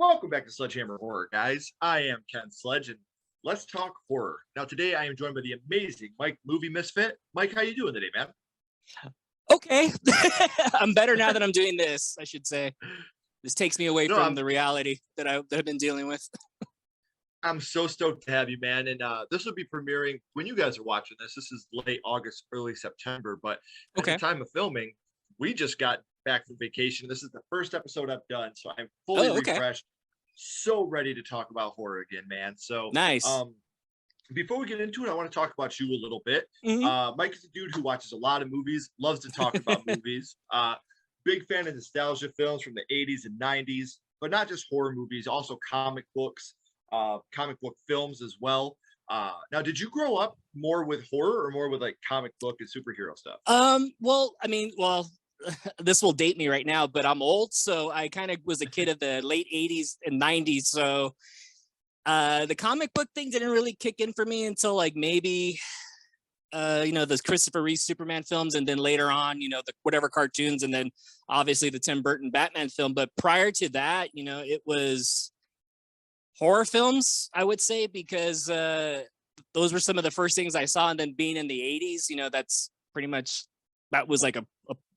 Welcome back to Sledgehammer Horror, guys. I am Ken Sledge, and let's talk horror. Now, today I am joined by the amazing Mike, movie Misfit. Mike, how you doing today, man? Okay. I'm better now that I'm doing this, I should say. This takes me away No, from the reality that I've been dealing with. I'm so stoked to have you, man. And this will be premiering when you guys are watching this. This is late August, early September, but at the Okay. time of filming, we just got back from vacation. This is the first episode I've done, so I'm fully Oh, okay. refreshed, so ready to talk about horror again, man. So, Nice. before we get into it, I want to talk about you a little bit. Mhm. Mike is a dude who watches a lot of movies, loves to talk about movies. Big fan of nostalgia films from the 80s and 90s, but not just horror movies, also comic books, comic book films as well. Now, did you grow up more with horror or more with like comic book and superhero stuff? Well, this will date me right now, but I'm old, so I kind of was a kid of the late 80s and 90s. So the comic book thing didn't really kick in for me until like maybe those Christopher Reeve Superman films, and then later on, the whatever cartoons, and then obviously the Tim Burton Batman film. But prior to that, it was horror films, I would say, because those were some of the first things I saw. And then being in the 80s, that's pretty much, that was like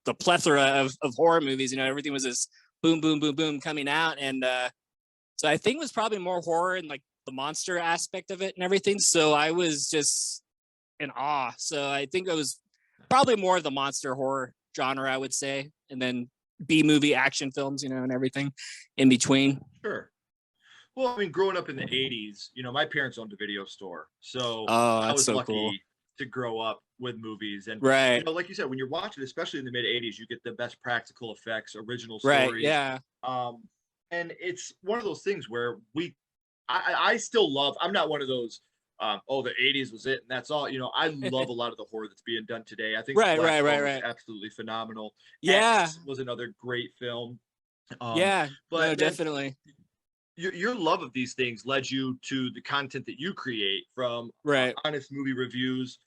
the plethora of horror movies. Everything was this boom, boom, boom, boom coming out. And so I think it was probably more horror and like the monster aspect of it and everything. So I was just in awe. So I think it was probably more of the monster horror genre, I would say. And then B-movie action films, and everything in between. Sure. Well, I mean, growing up in the 80s, my parents owned a video store. So Oh, I that's was so lucky cool. to grow up with movies. And, Right. like you said, when you're watching, especially in the mid 80s, you get the best practical effects, original Right. stories. Yeah. And it's one of those things where I still love, I'm not one of those, the 80s was it and that's all. I love a lot of the horror that's being done today. I think Right. Black Right. Right. Phone was Right. absolutely phenomenal. Yeah. X was another great film. Yeah. No, But man, definitely. your love of these things led you to the content that you create from Right. honest movie reviews.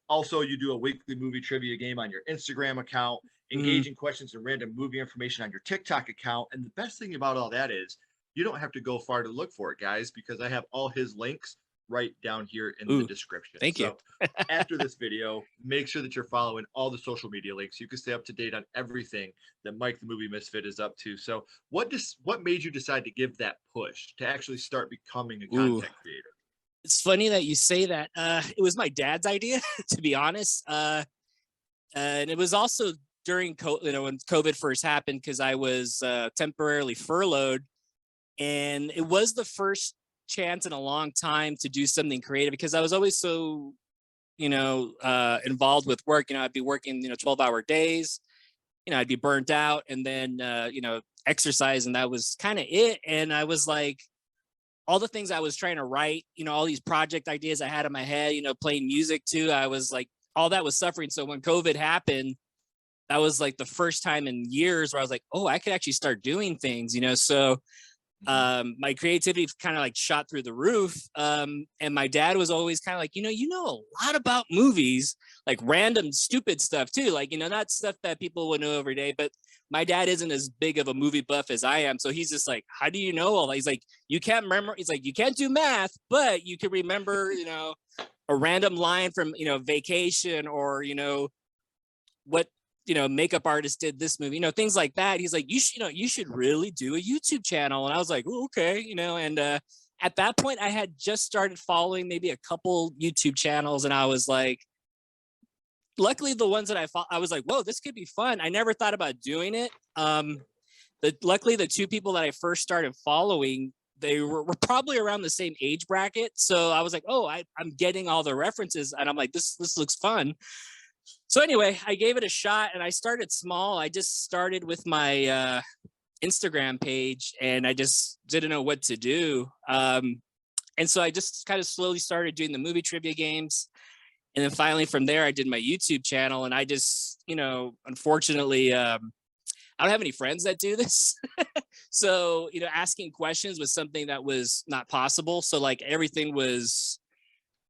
Also, you do a weekly movie trivia game on your Instagram account, Mhm. engaging questions and random movie information on your TikTok account. And the best thing about all that is you don't have to go far to look for it, guys, because I have all his links right down here in the Ooh, description. thank you. So after this video, make sure that you're following all the social media links. You can stay up to date on everything that Mike the Movie Misfit is up to. So what made you decide to give that push to actually start becoming a Ooh, content creator? it's funny that you say that. It was my dad's idea, to be honest. And it was also during when COVID first happened, because I was temporarily furloughed, and it was the first chance in a long time to do something creative, because I was always so involved with work. I'd be working 12-hour days. I'd be burnt out, and then exercise, and that was kind of it. And I was like, all the things I was trying to write, all these project ideas I had in my head, playing music too, I was like, all that was suffering. So when COVID happened, that was like the first time in years where I was like, oh, I could actually start doing things. So my creativity kind of like shot through the roof. And my dad was always kind of like, you know a lot about movies, like random stupid stuff too, like not stuff that people would know every day. But my dad isn't as big of a movie buff as I am, so he's just like, how do you know all that? He's like, you can't remember. He's like, you can't do math, but you can remember a random line from Vacation, or what makeup artist did this movie, things like that. He's like, you should really do a YouTube channel. And I was like, oh, okay, and at that point I had just started following maybe a couple YouTube channels, and I was like, luckily the ones that I was like, whoa, this could be fun. I never thought about doing it. Luckily the two people that I first started following, they were probably around the same age bracket. So I was like, oh, I'm getting all the references, and I'm like, this looks fun. So anyway, I gave it a shot, and I started small. I just started with my Instagram page, and I just didn't know what to do. And so I just kind of slowly started doing the movie trivia games. And then finally from there, I did my YouTube channel, and I just, unfortunately, I don't have any friends that do this. So, asking questions was something that was not possible. So like everything was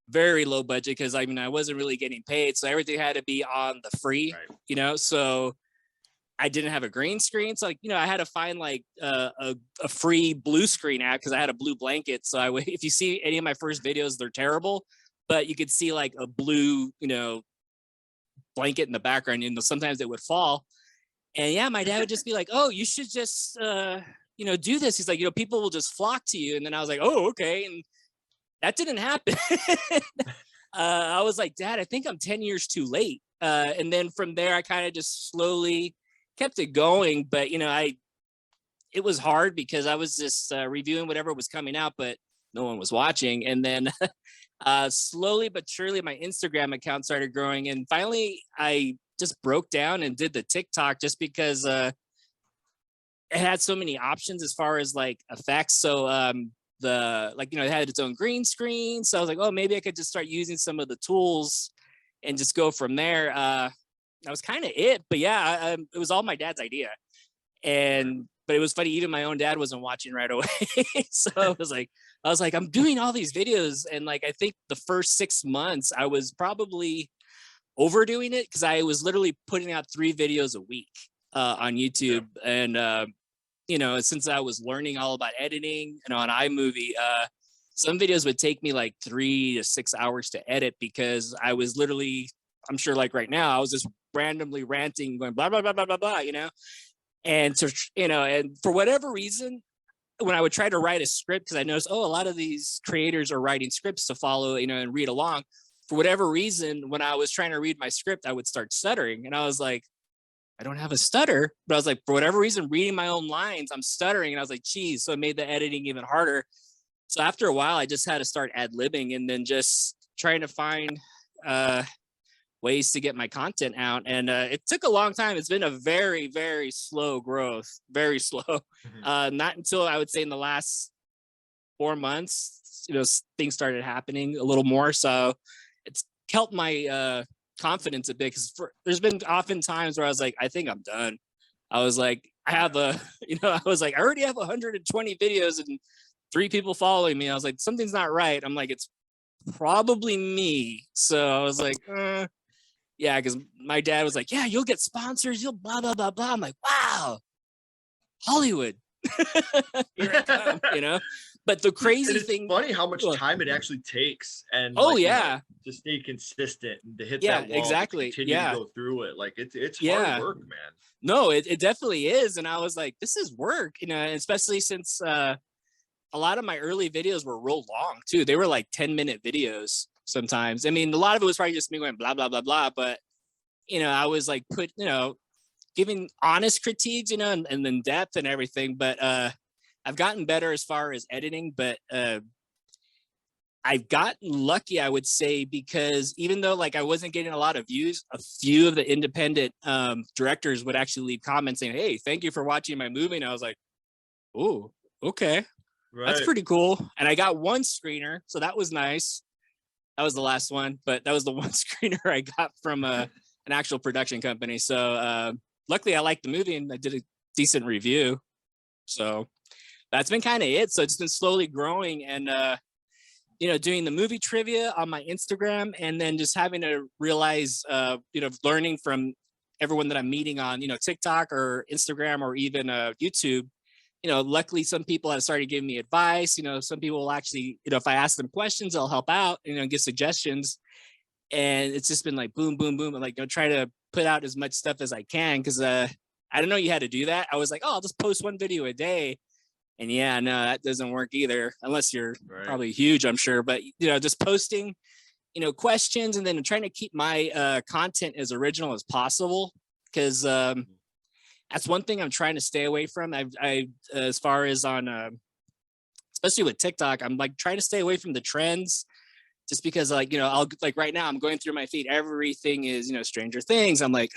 very low budget, because I wasn't really getting paid. So everything had to be on the free, Right. So I didn't have a green screen. So like, I had to find like a free blue screen app because I had a blue blanket. So if you see any of my first videos, they're terrible, but you could see like a blue, blanket in the background, sometimes it would fall. And yeah, my dad would just be like, oh, you should just, do this. He's like, people will just flock to you. And then I was like, oh, okay. And that didn't happen. I was like, Dad, I think I'm 10 years too late. And then from there, I kind of just slowly kept it going. But, it was hard because I was just reviewing whatever was coming out, but no one was watching. And then slowly but surely, my Instagram account started growing. And finally, I just broke down and did the TikTok just because it had so many options as far as like effects. So it had its own green screen. So I was like, oh, maybe I could just start using some of the tools and just go from there. That was kind of it. But yeah, it was all my dad's idea. But it was funny, even my own dad wasn't watching right away. So I was like, I'm doing all these videos. And like, I think the first 6 months I was probably overdoing it because I was literally putting out 3 videos a week on YouTube. Yeah. And, since I was learning all about editing and on iMovie, some videos would take me like 3 to 6 hours to edit because I was literally, I'm sure like right now, I was just randomly ranting, going blah, blah, blah, blah, blah, blah, and and for whatever reason, when I would try to write a script, because I noticed, a lot of these creators are writing scripts to follow, and read along. For whatever reason, when I was trying to read my script, I would start stuttering. And I was like, I don't have a stutter. But I was like, for whatever reason, reading my own lines, I'm stuttering. And I was like, geez. So it made the editing even harder. So after a while, I just had to start ad-libbing and then just trying to find ways to get my content out. And it took a long time. It's been a very, very slow growth, very slow. Mm-hmm. Not until I would say in the last 4 months, things started happening a little more. So it's helped my confidence a bit because there's been often times where I was like, I think I'm done. I was like, I already have 120 videos and 3 people following me. I was like, something's not right. I'm like, it's probably me. So I was like, yeah, because my dad was like, yeah, you'll get sponsors, you'll blah, blah, blah, blah. I'm like, wow, Hollywood. Here I come, But the crazy thing, funny how much time it actually takes, and to stay consistent and to hit that wall, exactly, continue to go through it. Like it's hard work, man. No, it definitely is. And I was like, this is work, especially since a lot of my early videos were real long too. They were like 10-minute videos sometimes. I mean, a lot of it was probably just me going blah, blah, blah, blah. But, I was like giving honest critiques, and in depth and everything. But I've gotten better as far as editing, but I've gotten lucky, I would say, because even though like I wasn't getting a lot of views, a few of the independent directors would actually leave comments saying, hey, thank you for watching my movie. And I was like, oh, okay. Right. That's pretty cool. And I got 1 screener, so that was nice. That was the last one, but that was the 1 screener I got from an actual production company. So luckily I liked the movie and I did a decent review. So that's been kind of it. So it's been slowly growing and, doing the movie trivia on my Instagram and then just having to realize, learning from everyone that I'm meeting on, TikTok or Instagram or even YouTube. Luckily some people have started giving me advice. Some people will actually, if I ask them questions, they'll help out, give suggestions. And it's just been like boom, boom, boom. And like, try to put out as much stuff as I can. Cause I didn't know you had to do that. I was like, I'll just post 1 video a day. And yeah, no, that doesn't work either, unless you're probably huge, I'm sure. But, just posting, questions and then trying to keep my content as original as possible. Cause that's one thing I'm trying to stay away from. I as far as on, especially with TikTok, I'm like trying to stay away from the trends just because like, I'll like right now I'm going through my feed. Everything is, Stranger Things. I'm like,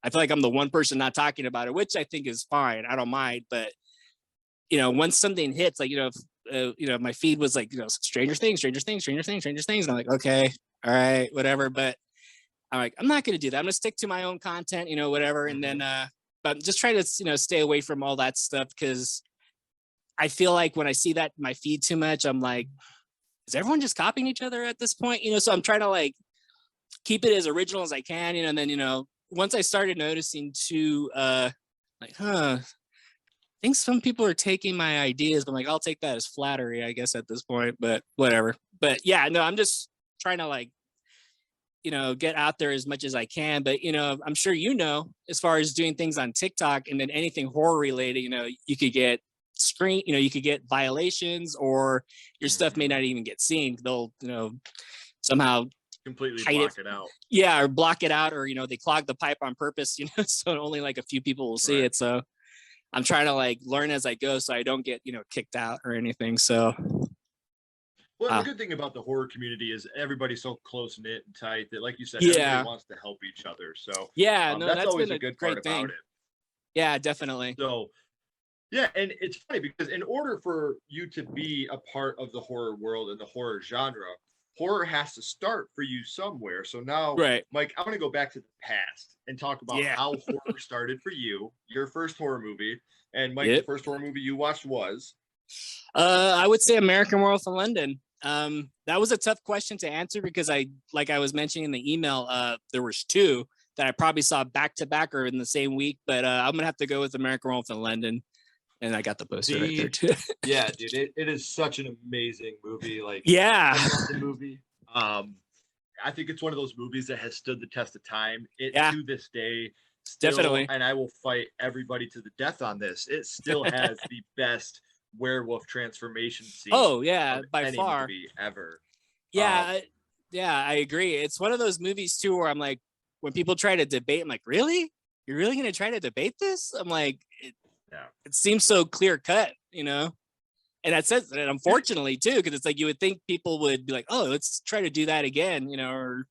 I feel like I'm the one person not talking about it, which I think is fine. I don't mind. But, once something hits, like, my feed was like, Stranger Things. And I'm like, okay, all right, whatever. But I'm like, I'm not going to do that. I'm going to stick to my own content, whatever. And then, but just try to, stay away from all that stuff because I feel like when I see that in my feed too much, I'm like, is everyone just copying each other at this point? So I'm trying to like keep it as original as I can, and then, once I started noticing too, like, I think some people are taking my ideas, but I'm like, I'll take that as flattery, I guess, at this point, but whatever. But yeah, no, I'm just trying to like, get out there as much as I can. But, I'm sure, as far as doing things on TikTok and then anything horror related, you could get you could get violations, or your stuff may not even get seen. They'll, somehow Completely hide it. block it out. Yeah, or block it out, or, they clog the pipe on purpose, so only like a few people will see Right. it. So I'm trying to like learn as I go so I don't get, kicked out or anything. So Well, the good thing about the horror community is everybody's so close knit and tight that, like you said, yeah. everybody wants to help each other. So Yeah, no, that's that's always been a a good part great thing. about it. Yeah, definitely. So yeah, and it's funny because in order for you to be a part of the horror world and the horror genre, horror has to start for you somewhere. So now, Right. Mike, I want to go back to the past and talk about Yeah. how horror started for you, your first horror movie. And Mike, Yep. the first horror movie you watched was? I would say American Werewolf in London. That was a tough question to answer because like I was mentioning in the email, there was two that I probably saw back to back or in the same week, but I'm gonna have to go with American Werewolf in London. And I got the poster right there too. Yeah, dude, it is such an amazing movie. Like, yeah, I love the movie. I think it's one of those movies that has stood the test of time. To this day, still, definitely. And I will fight everybody to the death on this. It still has the best werewolf transformation scene. Oh yeah, by any far movie ever. Yeah, I agree. It's one of those movies too where I'm like, when people try to debate, I'm like, really? You're really gonna try to debate this? I'm like, it seems so clear cut, And that says, and unfortunately too, because it's like you would think people would be like, oh, let's try to do that again, or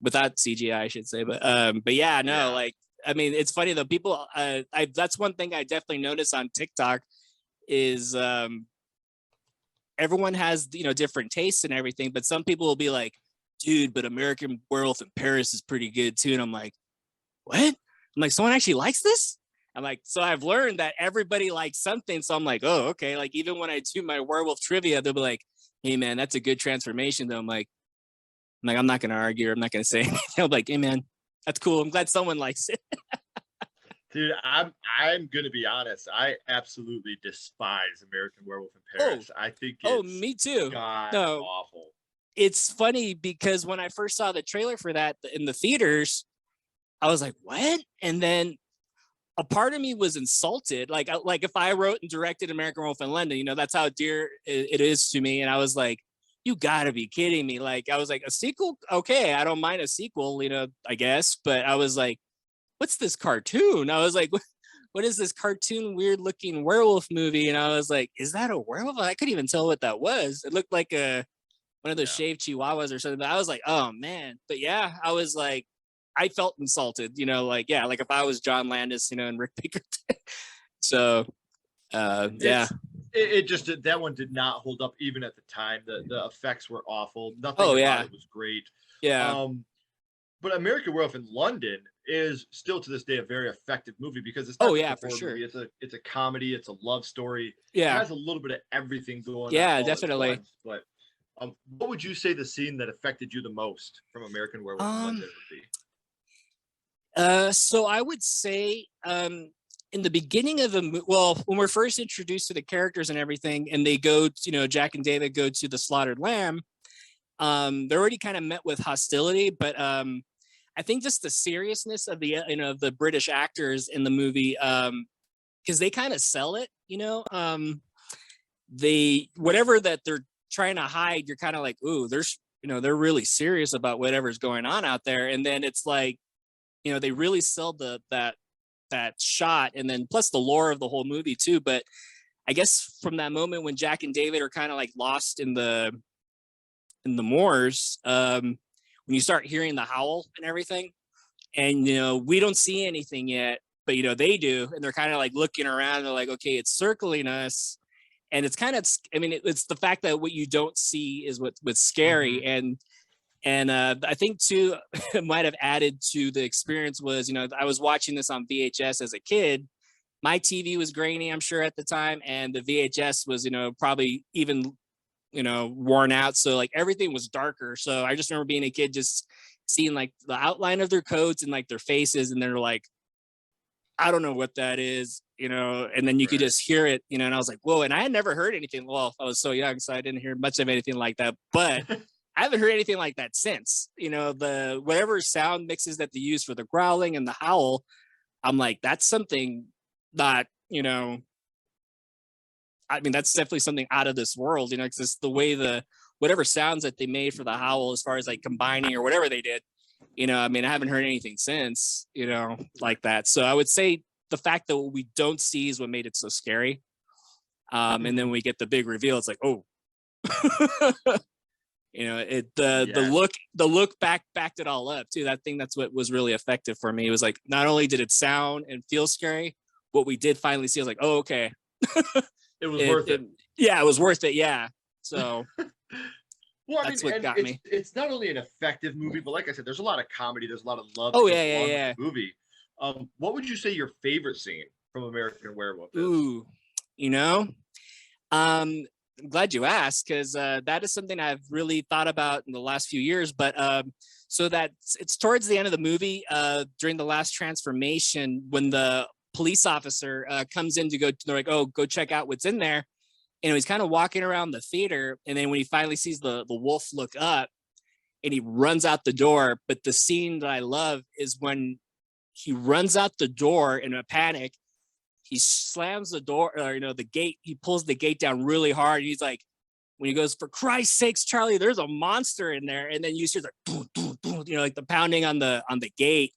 without CGI, I should say. But yeah, no, like, I mean, it's funny though. People, that's one thing I definitely notice on TikTok is everyone has, different tastes and everything, but some people will be like, dude, but American Werewolf in Paris is pretty good too. And I'm like, what? I'm like, someone actually likes this? I'm like, so I've learned that everybody likes something. So I'm like, oh, okay. Like, even when I do my werewolf trivia, they'll be like, hey man, that's a good transformation though. I'm like, I'm not gonna argue, I'm not gonna say anything. I'm like, hey man, that's cool. I'm glad someone likes it. Dude, I'm gonna be honest. I absolutely despise American Werewolf in Paris. I think it's me too. awful. It's funny because when I first saw the trailer for that in the theaters, I was like, what? And then a part of me was insulted. Like if I wrote and directed American Werewolf in London, that's how dear it is to me. And I was like, you gotta be kidding me. Like, I was like, a sequel? Okay, I don't mind a sequel, I guess. But I was like, what's this cartoon? I was like, what is this cartoon weird looking werewolf movie? And I was like, is that a werewolf? I couldn't even tell what that was. It looked like one of those shaved chihuahuas or something. But I was like, oh man. But yeah, I was like, I felt insulted, like if I was John Landis, and Rick Baker. So it just that one did not hold up even at the time. The effects were awful. Nothing about it was great. But American Werewolf in London is still to this day a very effective movie because it's not just a horror movie. It's a comedy. It's a love story. It has a little bit of everything going on. Yeah, definitely. But what would you say the scene that affected you the most from American Werewolf in London would be? So I would say in the beginning of when we're first introduced to the characters and everything, and they go, Jack and David go to the slaughtered lamb, they're already kind of met with hostility, but I think just the seriousness of the the British actors in the movie, because they kind of sell it, they whatever that they're trying to hide, you're kind of like, ooh, there's they're really serious about whatever's going on out there, and then it's like, they really sell that shot, and then plus the lore of the whole movie too. But I guess from that moment when Jack and David are kind of like lost in the moors, when you start hearing the howl and everything, and we don't see anything yet, but they do, and they're kind of like looking around, and they're like, okay, it's circling us, and it's kind of, I mean, it's the fact that what you don't see is what's scary. Mm-hmm. And I think too, it might have added to the experience was, I was watching this on VHS as a kid. My TV was grainy, I'm sure, at the time, and the VHS was, probably even, worn out. So like everything was darker. So I just remember being a kid, just seeing like the outline of their coats and like their faces, and they're like, I don't know what that is, and then you could just hear it, and I was like, whoa. And I had never heard anything. Well, I was so young, so I didn't hear much of anything like that, but I haven't heard anything like that since. The whatever sound mixes that they use for the growling and the howl, I'm like, that's something that, I mean, that's definitely something out of this world, because it's the way whatever sounds that they made for the howl, as far as like combining or whatever they did, I mean, I haven't heard anything since, like that. So I would say the fact that what we don't see is what made it so scary. And then when we get the big reveal, it's like, oh, the look backed it all up too. That's what was really effective for me. It was like, not only did it sound and feel scary, what we did finally see, I was like, oh, okay. It was worth it. Yeah, it was worth it. Yeah. So well, I that's mean, what got me. It's not only an effective movie, but like I said, there's a lot of comedy. There's a lot of love. Oh, yeah. The movie. What would you say your favorite scene from American Werewolf is? Ooh, I'm glad you asked, because that is something I've really thought about in the last few years. But so that it's towards the end of the movie, during the last transformation, when the police officer comes in they're like, oh, go check out what's in there. He's kind of walking around the theater, and then when he finally sees the wolf look up, and he runs out the door. But the scene that I love is when he runs out the door in a panic. He slams the door, or the gate. He pulls the gate down really hard. And he's like, when he goes, "For Christ's sakes, Charlie, there's a monster in there." And then you hear like, boom, boom, boom, like the pounding on the gate,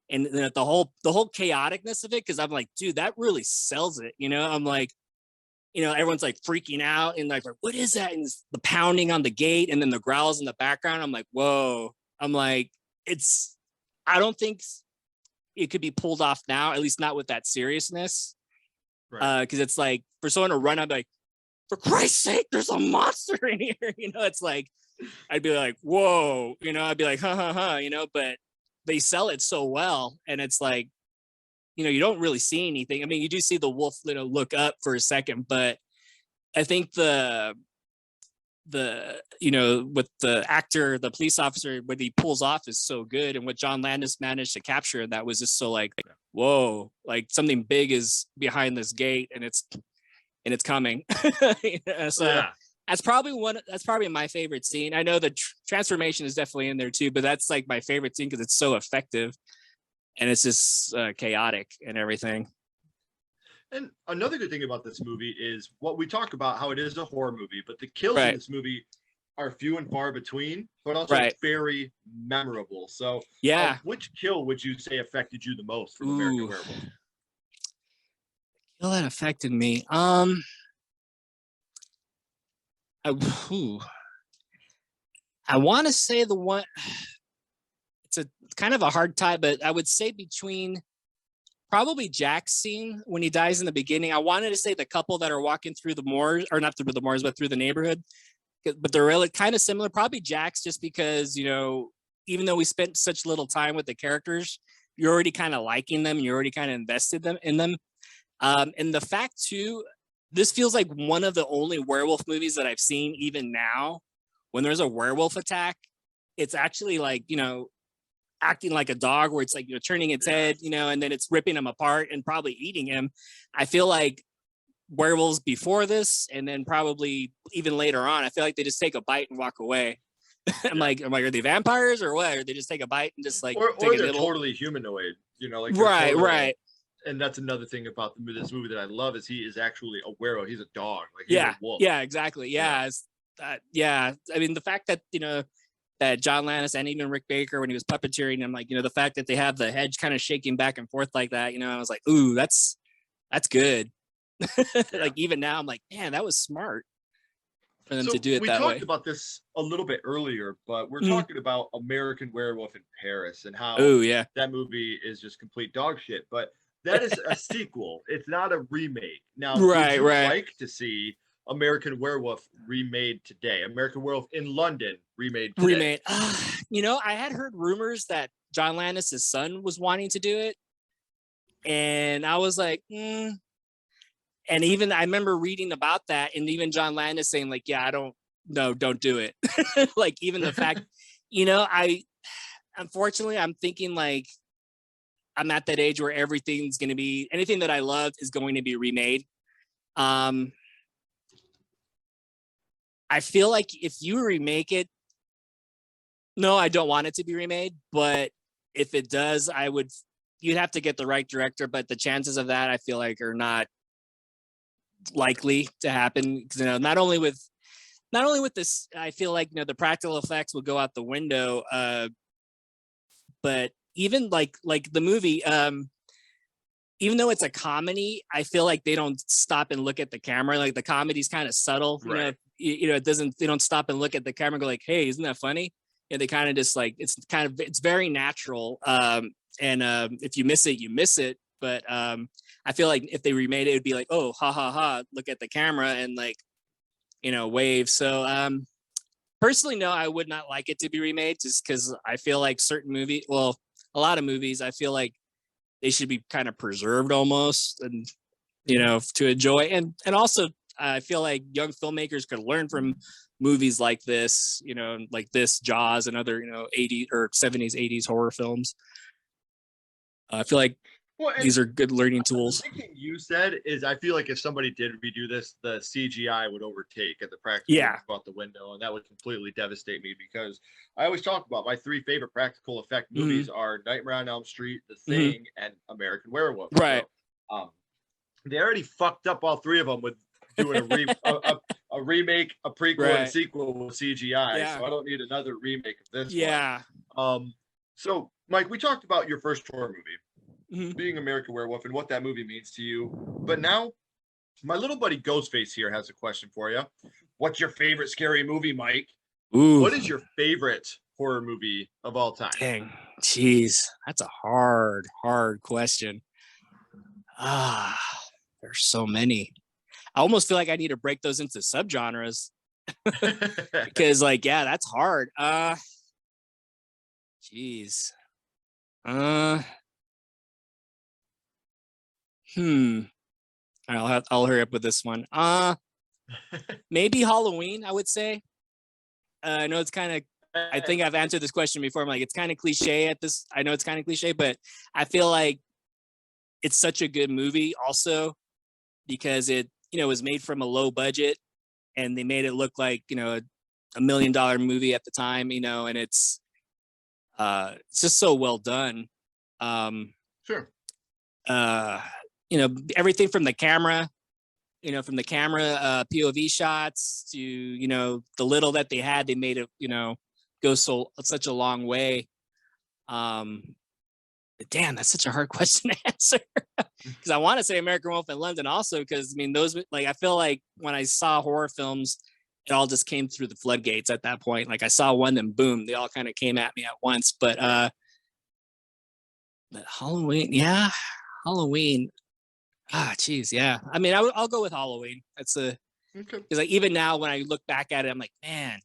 and then the whole chaoticness of it. Because I'm like, dude, that really sells it. I'm like, everyone's like freaking out and like, what is that? And the pounding on the gate, and then the growls in the background. I'm like, whoa. I'm like, I don't think it could be pulled off now, at least not with that seriousness. Right. Because it's like, for someone to run, I'm like, for Christ's sake, there's a monster in here. It's like, I'd be like, whoa, I'd be like, but they sell it so well. And it's like, you don't really see anything. I mean, you do see the wolf, look up for a second, but I think with the actor, the police officer, what he pulls off is so good. And what John Landis managed to capture, that was just so like, whoa, like something big is behind this gate, and it's coming. So yeah. That's probably my favorite scene. I know the transformation is definitely in there too, but that's like my favorite scene because it's so effective. And it's just chaotic and everything. And another good thing about this movie is what we talk about, how it is a horror movie, but the kills in this movie are few and far between, but also very memorable. So yeah, which kill would you say affected you the most from American Werewolf? Kill that affected me. I want to say the one. It's kind of a hard tie, but I would say between probably Jack's scene when he dies in the beginning. I wanted to say the couple that are walking through the moors, or not through the moors, but through the neighborhood, but they're really kind of similar. Probably Jack's, just because, even though we spent such little time with the characters, you're already kind of liking them, and you're already kind of invested in them. And the fact too, this feels like one of the only werewolf movies that I've seen, even now, when there's a werewolf attack, it's actually like, acting like a dog, where it's like, turning its head, and then it's ripping him apart and probably eating him. I feel like werewolves before this, and then probably even later on, I feel like they just take a bite and walk away. I'm like, are they vampires or what? Or they just take a bite and just like, or they're totally humanoid, like right. And that's another thing about this movie that I love, is he is actually a werewolf. He's a dog, like he's a wolf. Yeah, exactly. Yeah. I mean, the fact that that John Landis and even Rick Baker, when he was puppeteering him, like, the fact that they have the hedge kind of shaking back and forth like that, I was like, ooh, that's good. Like, even now I'm like, man, that was smart for them to do it that way. We talked about this a little bit earlier, but we're talking about American Werewolf in Paris and how that movie is just complete dog shit. But that is a sequel. It's not a remake. Now, would you like to see American Werewolf remade today? American Werewolf in London remade today. I had heard rumors that John Landis' son was wanting to do it, and I was like, And even I remember reading about that, and even John Landis saying like, yeah, don't do it. Like, even the fact, unfortunately, I'm thinking like I'm at that age where anything that I loved is going to be remade. Um, I feel like if you remake it, no, I don't want it to be remade, but if it does, you'd have to get the right director, but the chances of that I feel like are not likely to happen because not only with this, I feel like the practical effects will go out the window, but even like the movie, even though it's a comedy, I feel like they don't stop and look at the camera. Like the comedy's kind of subtle, Right. they don't stop and look at the camera and go like, hey, isn't that funny? Yeah, they kind of just like, it's very natural. And if you miss it, you miss it. But I feel like if they remade it, it'd be like, oh, ha ha ha, look at the camera and like, wave. So personally, no, I would not like it to be remade just because I feel like a lot of movies, I feel like they should be kind of preserved almost, and to enjoy. And also, I feel like young filmmakers could learn from movies like this, like this Jaws and other 80s or 70s 80s horror films. I feel like Well, and these are good learning the tools. big thing you said is I feel like if somebody did redo this, the CGI would overtake and the practical Yeah. would go out the window, and that would completely devastate me because I always talk about my three favorite practical effect movies are Nightmare on Elm Street, The Thing, and American Werewolf. Right. So, they already fucked up all three of them with doing a remake, a prequel, and a Right. sequel with CGI. Yeah. So I don't need another remake of this Yeah. one. So Mike, we talked about your first horror movie, Mhm. being American Werewolf, and what that movie means to you. But now, my little buddy Ghostface here has a question for you. What's your favorite scary movie, Mike? Ooh, What is your favorite horror movie of all time? dang. Jeez. That's a hard question. Ah, there's so many. I almost feel like I need to break those into subgenres because like, yeah, that's hard. Jeez. Uh, hmm. I'll hurry up with this one. Maybe Halloween, I would say. I know it's kind of, I think I've answered this question before. I'm like, it's kind of cliche at this. I know it's kind of cliche, but I feel like it's such a good movie also because it, was made from a low budget and they made it look like, $1 million movie at the time, and it's just so well done. Sure. Everything from the camera, POV shots to, the little that they had, they made it, go such a long way. Damn, that's such a hard question to answer because I want to say American Wolf in London also because I mean those like I feel like when I saw horror films, it all just came through the floodgates at that point. Like I saw one and boom, they all kind of came at me at once. But Halloween, yeah, Halloween. Geez, yeah. I mean, I'll go with Halloween. That's Okay. because like even now when I look back at it, I'm like, man,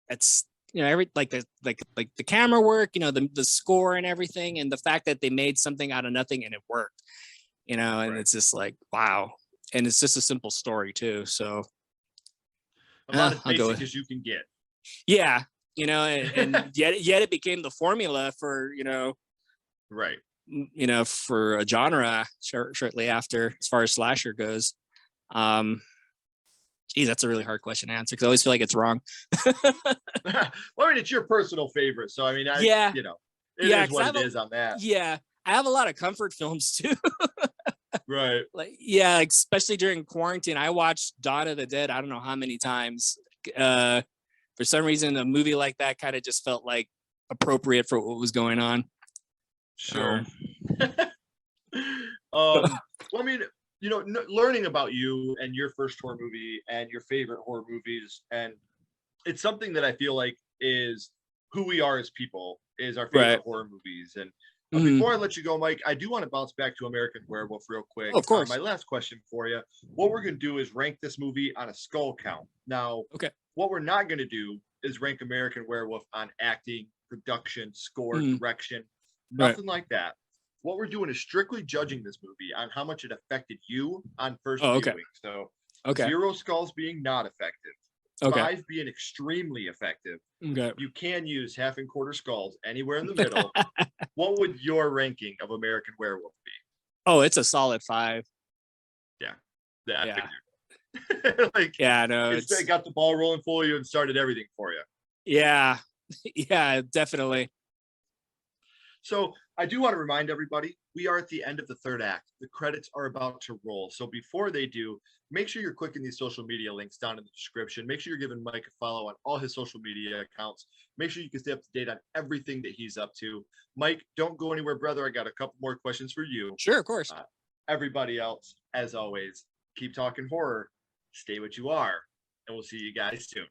that's every like the camera work, the score and everything, and the fact that they made something out of nothing and it worked, and Right. it's just like wow, and it's just a simple story too. So About as I'll go basic with as you can get. yeah, and yet it became the formula for Right. for a genre shortly after as far as slasher goes. Geez, that's a really hard question to answer because I always feel like it's wrong. Well, I mean, it's your personal favorite, so I mean, Yeah, it is what it is on that. yeah, I have a lot of comfort films too. Right. Like yeah, like, especially during quarantine, I watched Dawn of the Dead. I don't know how many times. For some reason, a movie like that kind of just felt like appropriate for what was going on. Sure. Well, I mean, learning about you and your first horror movie and your favorite horror movies, and it's something that I feel like is who we are as people, is our favorite Right. horror movies. And Mhm. before I let you go, Mike, I do want to bounce back to American Werewolf real quick. Oh, of course. My last question for you: what we're going to do is rank this movie on a skull count. Now, Okay. what we're not going to do is rank American Werewolf on acting, production, score, Mhm. direction, Right. nothing like that. What we're doing is strictly judging this movie on how much it affected you on first Oh, okay. viewing. So Okay. 0 skulls being not effective, Okay. 5 being extremely effective. Okay. You can use half and quarter skulls anywhere in the middle. What would your ranking of American Werewolf be? Oh, it's a solid 5. Yeah. I Yeah. figured. Like, Yeah, no, it's it's got the ball rolling for you and started everything for you. yeah. Yeah, definitely. So I do want to remind everybody, we are at the end of the 3rd act. The credits are about to roll. So before they do, make sure you're clicking these social media links down in the description. Make sure you're giving Mike a follow on all his social media accounts. Make sure you can stay up to date on everything that he's up to. Mike, don't go anywhere, brother. I got a couple more questions for you. Sure, of course. Everybody else, as always, keep talking horror, stay what you are, and we'll see you guys soon.